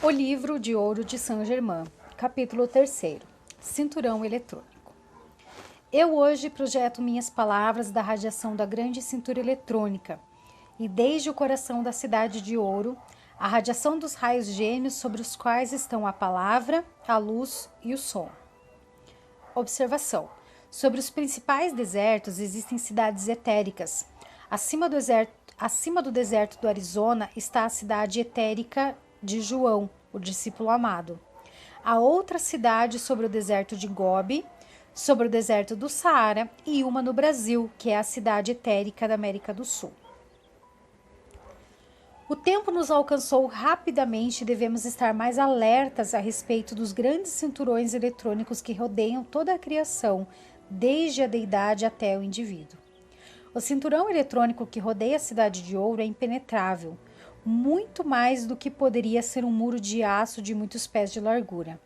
O livro de ouro de Saint-Germain, capítulo 3, Cinturão eletrônico. Eu hoje projeto minhas palavras da radiação da grande cintura eletrônica, e desde o coração da cidade de ouro, a radiação dos raios gêmeos sobre os quais estão a palavra, a luz e o som. Observação. Sobre os principais desertos existem cidades etéricas. Acima do deserto do Arizona está a cidade etérica de João, o discípulo amado. Há outra cidade sobre o deserto de Gobi, sobre o deserto do Saara, e uma no Brasil, que é a cidade etérica da América do Sul. O tempo nos alcançou rapidamente e devemos estar mais alertas a respeito dos grandes cinturões eletrônicos que rodeiam toda a criação, desde a deidade até o indivíduo. O cinturão eletrônico que rodeia a cidade de ouro é impenetrável, muito mais do que poderia ser um muro de aço de muitos pés de largura.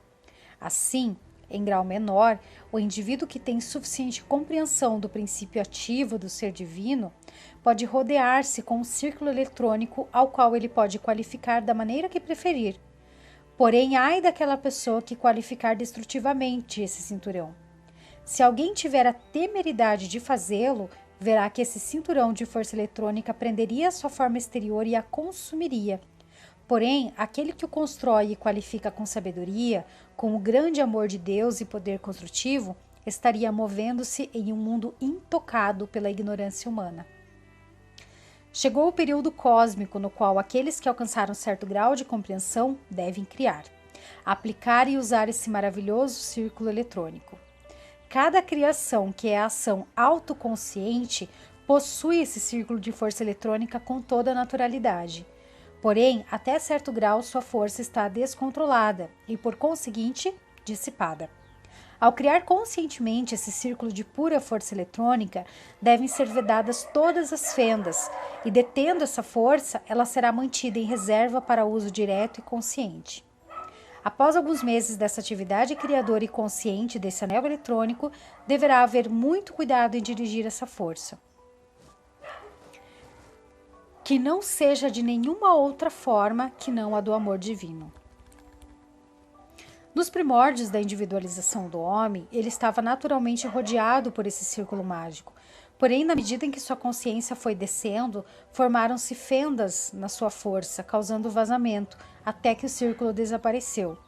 Assim, em grau menor, o indivíduo que tem suficiente compreensão do princípio ativo do ser divino pode rodear-se com um círculo eletrônico ao qual ele pode qualificar da maneira que preferir. Porém, ai daquela pessoa que qualificar destrutivamente esse cinturão. Se alguém tiver a temeridade de fazê-lo, verá que esse cinturão de força eletrônica prenderia a sua forma exterior e a consumiria. Porém, aquele que o constrói e qualifica com sabedoria, com o grande amor de Deus e poder construtivo, estaria movendo-se em um mundo intocado pela ignorância humana. Chegou o período cósmico no qual aqueles que alcançaram certo grau de compreensão devem criar, aplicar e usar esse maravilhoso círculo eletrônico. Cada criação que é ação autoconsciente possui esse círculo de força eletrônica com toda a naturalidade. Porém, até certo grau sua força está descontrolada e, por conseguinte, dissipada. Ao criar conscientemente esse círculo de pura força eletrônica, devem ser vedadas todas as fendas, e detendo essa força, ela será mantida em reserva para uso direto e consciente. Após alguns meses dessa atividade criadora e consciente desse anel eletrônico, deverá haver muito cuidado em dirigir essa força. Que não seja de nenhuma outra forma que não a do amor divino. Nos primórdios da individualização do homem, ele estava naturalmente rodeado por esse círculo mágico. Porém, na medida em que sua consciência foi descendo, formaram-se fendas na sua força, causando vazamento, até que o círculo desapareceu.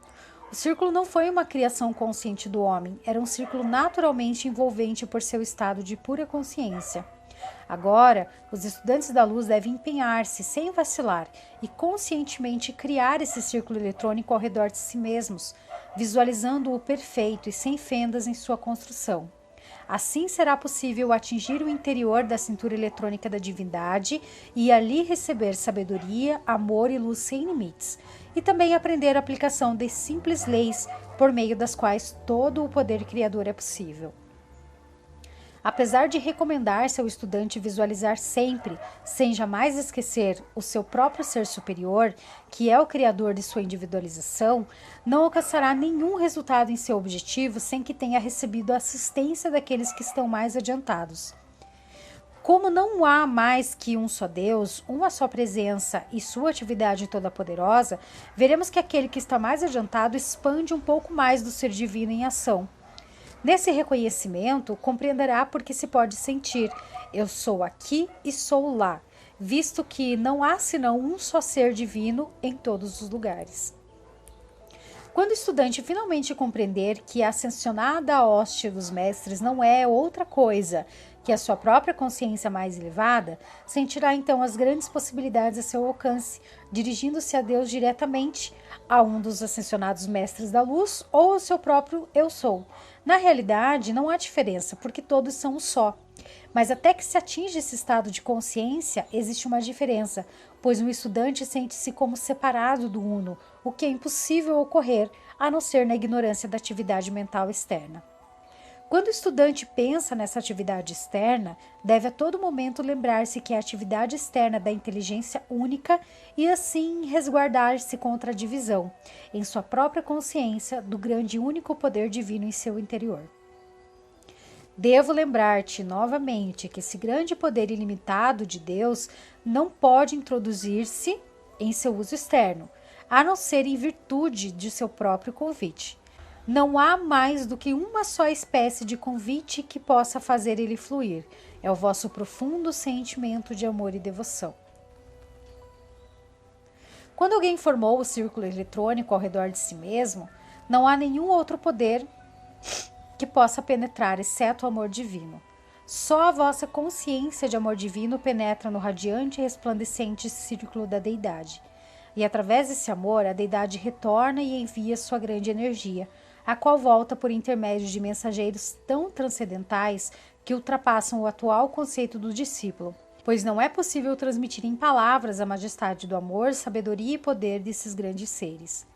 O círculo não foi uma criação consciente do homem, era um círculo naturalmente envolvente por seu estado de pura consciência. Agora, os estudantes da luz devem empenhar-se sem vacilar e conscientemente criar esse círculo eletrônico ao redor de si mesmos, visualizando-o perfeito e sem fendas em sua construção. Assim será possível atingir o interior da cintura eletrônica da divindade e ali receber sabedoria, amor e luz sem limites, e também aprender a aplicação de simples leis por meio das quais todo o poder criador é possível. Apesar de recomendar-se ao estudante visualizar sempre, sem jamais esquecer, o seu próprio ser superior, que é o criador de sua individualização, não alcançará nenhum resultado em seu objetivo sem que tenha recebido a assistência daqueles que estão mais adiantados. Como não há mais que um só Deus, uma só presença e sua atividade toda-poderosa, veremos que aquele que está mais adiantado expande um pouco mais do ser divino em ação. Nesse reconhecimento, compreenderá por que se pode sentir eu sou aqui e sou lá, visto que não há senão um só ser divino em todos os lugares. Quando o estudante finalmente compreender que a ascensionada hóstia dos mestres não é outra coisa que a sua própria consciência mais elevada, sentirá então as grandes possibilidades a seu alcance, dirigindo-se a Deus diretamente, a um dos ascensionados mestres da luz ou ao seu próprio eu sou. Na realidade, não há diferença, porque todos são um só. Mas até que se atinja esse estado de consciência, existe uma diferença, pois um estudante sente-se como separado do uno, o que é impossível ocorrer, a não ser na ignorância da atividade mental externa. Quando o estudante pensa nessa atividade externa, deve a todo momento lembrar-se que é a atividade externa da inteligência única e assim resguardar-se contra a divisão, em sua própria consciência, do grande e único poder divino em seu interior. Devo lembrar-te novamente que esse grande poder ilimitado de Deus não pode introduzir-se em seu uso externo, a não ser em virtude de seu próprio convite. Não há mais do que uma só espécie de convite que possa fazer ele fluir. É o vosso profundo sentimento de amor e devoção. Quando alguém formou o círculo eletrônico ao redor de si mesmo, não há nenhum outro poder que possa penetrar, exceto o amor divino. Só a vossa consciência de amor divino penetra no radiante e resplandecente círculo da deidade. E através desse amor, a deidade retorna e envia sua grande energia, a qual volta por intermédio de mensageiros tão transcendentais que ultrapassam o atual conceito do discípulo, pois não é possível transmitir em palavras a majestade do amor, sabedoria e poder desses grandes seres.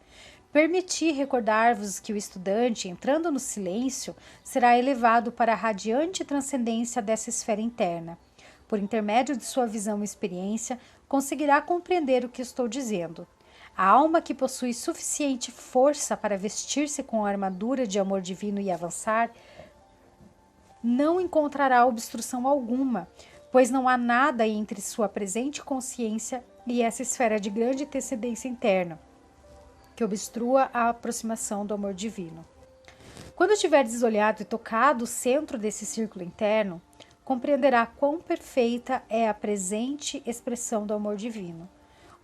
Permitir recordar-vos que o estudante, entrando no silêncio, será elevado para a radiante transcendência dessa esfera interna. Por intermédio de sua visão e experiência, conseguirá compreender o que estou dizendo. A alma que possui suficiente força para vestir-se com a armadura de amor divino e avançar, não encontrará obstrução alguma, pois não há nada entre sua presente consciência e essa esfera de grande transcendência interna que obstrua a aproximação do amor divino. Quando tiveres olhado e tocado o centro desse círculo interno, compreenderá quão perfeita é a presente expressão do amor divino.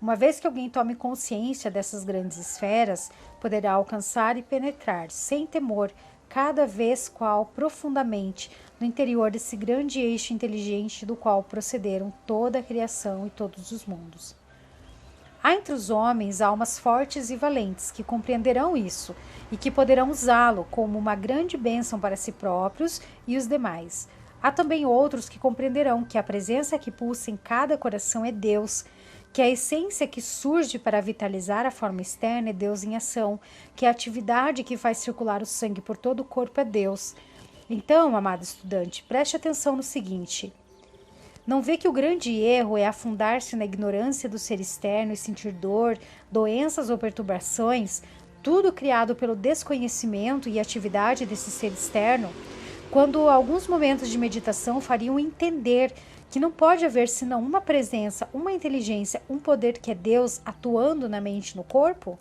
Uma vez que alguém tome consciência dessas grandes esferas, poderá alcançar e penetrar, sem temor, cada vez qual profundamente no interior desse grande eixo inteligente do qual procederam toda a criação e todos os mundos. Há entre os homens almas fortes e valentes que compreenderão isso e que poderão usá-lo como uma grande bênção para si próprios e os demais. Há também outros que compreenderão que a presença que pulsa em cada coração é Deus, que a essência que surge para vitalizar a forma externa é Deus em ação, que a atividade que faz circular o sangue por todo o corpo é Deus. Então, amado estudante, preste atenção no seguinte: não vê que o grande erro é afundar-se na ignorância do ser externo e sentir dor, doenças ou perturbações, tudo criado pelo desconhecimento e atividade desse ser externo? Quando alguns momentos de meditação fariam entender que não pode haver senão uma presença, uma inteligência, um poder que é Deus atuando na mente e no corpo?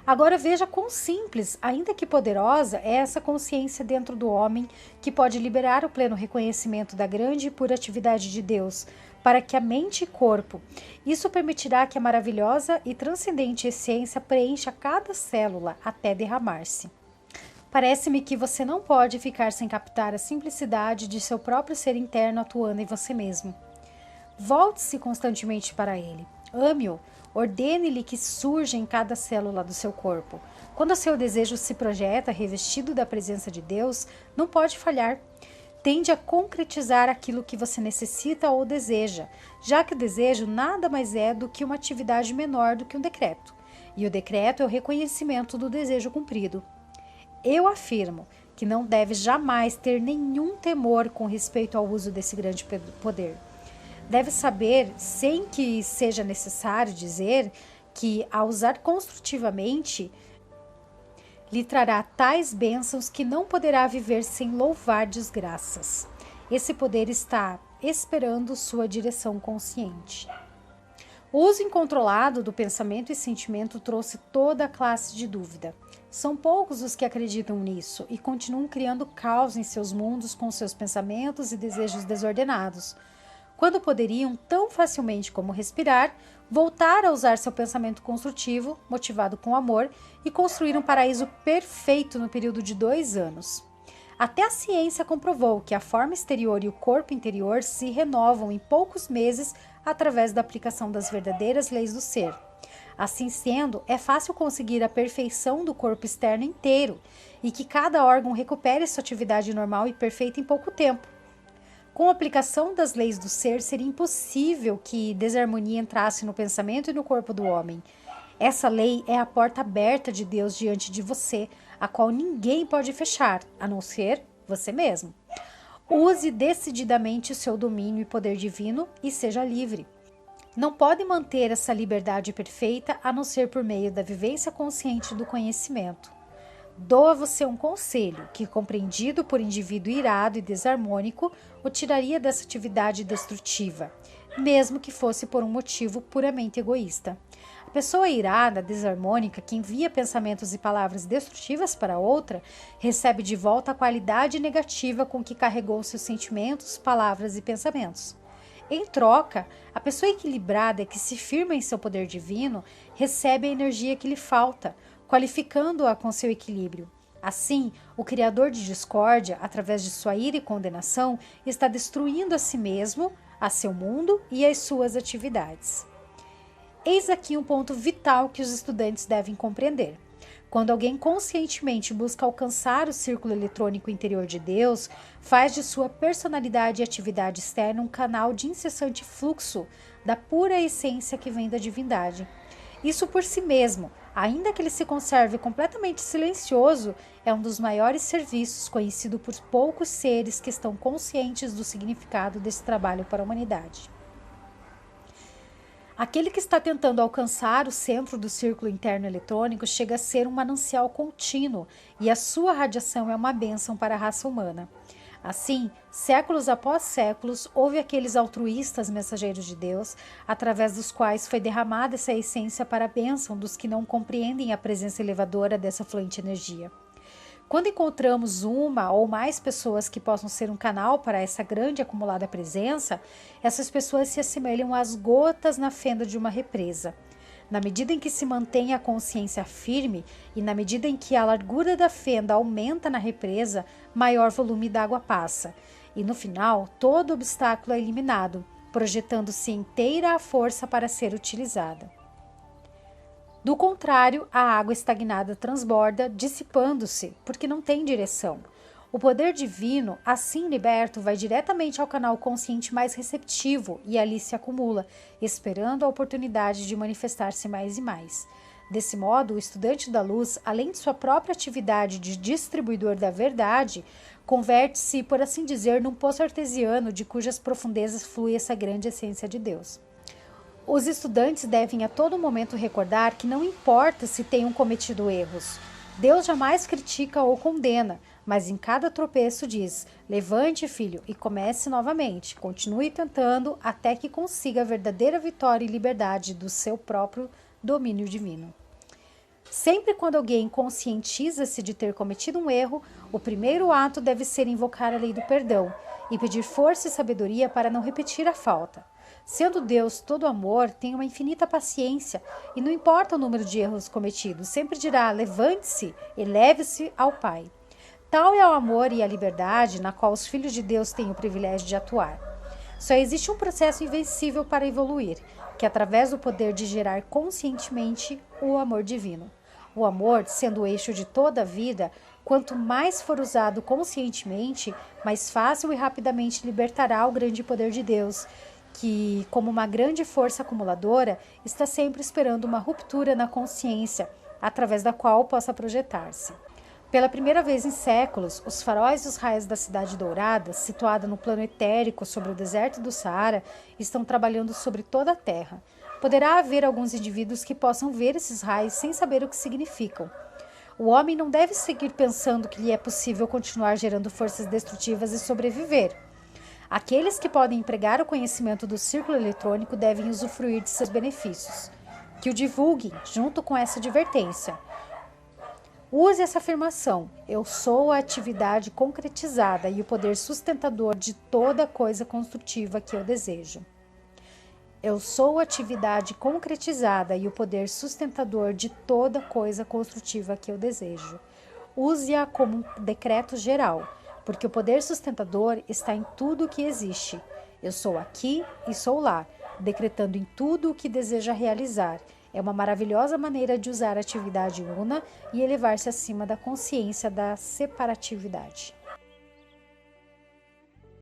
Agora veja quão simples, ainda que poderosa, é essa consciência dentro do homem que pode liberar o pleno reconhecimento da grande e pura atividade de Deus, para que a mente e corpo. Isso permitirá que a maravilhosa e transcendente essência preencha cada célula até derramar-se. Parece-me que você não pode ficar sem captar a simplicidade de seu próprio ser interno atuando em você mesmo. Volte-se constantemente para ele. Ame-o. Ordene-lhe que surja em cada célula do seu corpo. Quando o seu desejo se projeta revestido da presença de Deus, não pode falhar. Tende a concretizar aquilo que você necessita ou deseja, já que o desejo nada mais é do que uma atividade menor do que um decreto. E o decreto é o reconhecimento do desejo cumprido. Eu afirmo que não deve jamais ter nenhum temor com respeito ao uso desse grande poder. Deve saber, sem que seja necessário dizer, que, ao usar construtivamente, lhe trará tais bênçãos que não poderá viver sem louvar desgraças. Esse poder está esperando sua direção consciente. O uso incontrolado do pensamento e sentimento trouxe toda a classe de dúvida. São poucos os que acreditam nisso e continuam criando caos em seus mundos com seus pensamentos e desejos desordenados, quando poderiam, tão facilmente como respirar, voltar a usar seu pensamento construtivo, motivado com amor, e construir um paraíso perfeito no período de 2 anos. Até a ciência comprovou que a forma exterior e o corpo interior se renovam em poucos meses através da aplicação das verdadeiras leis do ser. Assim sendo, é fácil conseguir a perfeição do corpo externo inteiro e que cada órgão recupere sua atividade normal e perfeita em pouco tempo. Com a aplicação das leis do ser, seria impossível que desarmonia entrasse no pensamento e no corpo do homem. Essa lei é a porta aberta de Deus diante de você, a qual ninguém pode fechar, a não ser você mesmo. Use decididamente o seu domínio e poder divino e seja livre. Não pode manter essa liberdade perfeita a não ser por meio da vivência consciente do conhecimento. Dou a você um conselho que, compreendido por indivíduo irado e desarmônico, o tiraria dessa atividade destrutiva. mesmo que fosse por um motivo puramente egoísta. A pessoa irada, desarmônica, que envia pensamentos e palavras destrutivas para outra, recebe de volta a qualidade negativa com que carregou seus sentimentos, palavras e pensamentos. Em troca, a pessoa equilibrada que se firma em seu poder divino recebe a energia que lhe falta, qualificando-a com seu equilíbrio. Assim, o criador de discórdia, através de sua ira e condenação, está destruindo a si mesmo, a seu mundo e as suas atividades. Eis aqui um ponto vital que os estudantes devem compreender. Quando alguém conscientemente busca alcançar o círculo eletrônico interior de Deus, faz de sua personalidade e atividade externa um canal de incessante fluxo da pura essência que vem da divindade. Isso por si mesmo, ainda que ele se conserve completamente silencioso, é um dos maiores serviços conhecido por poucos seres que estão conscientes do significado desse trabalho para a humanidade. Aquele que está tentando alcançar o centro do círculo interno eletrônico chega a ser um manancial contínuo e a sua radiação é uma bênção para a raça humana. Assim, séculos após séculos, houve aqueles altruístas mensageiros de Deus, através dos quais foi derramada essa essência para a bênção dos que não compreendem a presença elevadora dessa fluente energia. Quando encontramos uma ou mais pessoas que possam ser um canal para essa grande acumulada presença, essas pessoas se assemelham às gotas na fenda de uma represa. Na medida em que se mantém a consciência firme e na medida em que a largura da fenda aumenta na represa, maior volume d'água passa. E no final, todo obstáculo é eliminado, projetando-se inteira a força para ser utilizada. Do contrário, a água estagnada transborda, dissipando-se, porque não tem direção. O poder divino, assim liberto, vai diretamente ao canal consciente mais receptivo e ali se acumula, esperando a oportunidade de manifestar-se mais e mais. Desse modo, o estudante da luz, além de sua própria atividade de distribuidor da verdade, converte-se, por assim dizer, num poço artesiano de cujas profundezas flui essa grande essência de Deus. Os estudantes devem a todo momento recordar que não importa se tenham cometido erros. Deus jamais critica ou condena, mas em cada tropeço diz: levante, filho, e comece novamente. Continue tentando até que consiga a verdadeira vitória e liberdade do seu próprio domínio divino. Sempre quando alguém conscientiza-se de ter cometido um erro, o primeiro ato deve ser invocar a lei do perdão e pedir força e sabedoria para não repetir a falta. Sendo Deus todo amor, tem uma infinita paciência e não importa o número de erros cometidos, sempre dirá: levante-se, eleve-se ao Pai. Tal é o amor e a liberdade na qual os filhos de Deus têm o privilégio de atuar. Só existe um processo invencível para evoluir, que é através do poder de gerar conscientemente o amor divino. O amor, sendo o eixo de toda a vida, quanto mais for usado conscientemente, mais fácil e rapidamente libertará o grande poder de Deus, que, como uma grande força acumuladora, está sempre esperando uma ruptura na consciência, através da qual possa projetar-se. Pela primeira vez em séculos, os faróis dos raios da Cidade Dourada, situada no plano etérico sobre o deserto do Saara, estão trabalhando sobre toda a Terra. Poderá haver alguns indivíduos que possam ver esses raios sem saber o que significam. O homem não deve seguir pensando que lhe é possível continuar gerando forças destrutivas e sobreviver. Aqueles que podem empregar o conhecimento do círculo eletrônico devem usufruir de seus benefícios. Que o divulguem, junto com essa advertência. Use essa afirmação: eu sou a atividade concretizada e o poder sustentador de toda coisa construtiva que eu desejo. Eu sou a atividade concretizada e o poder sustentador de toda coisa construtiva que eu desejo. Use-a como um decreto geral, porque o poder sustentador está em tudo o que existe. Eu sou aqui e sou lá, decretando em tudo o que deseja realizar. É uma maravilhosa maneira de usar a atividade una e elevar-se acima da consciência da separatividade.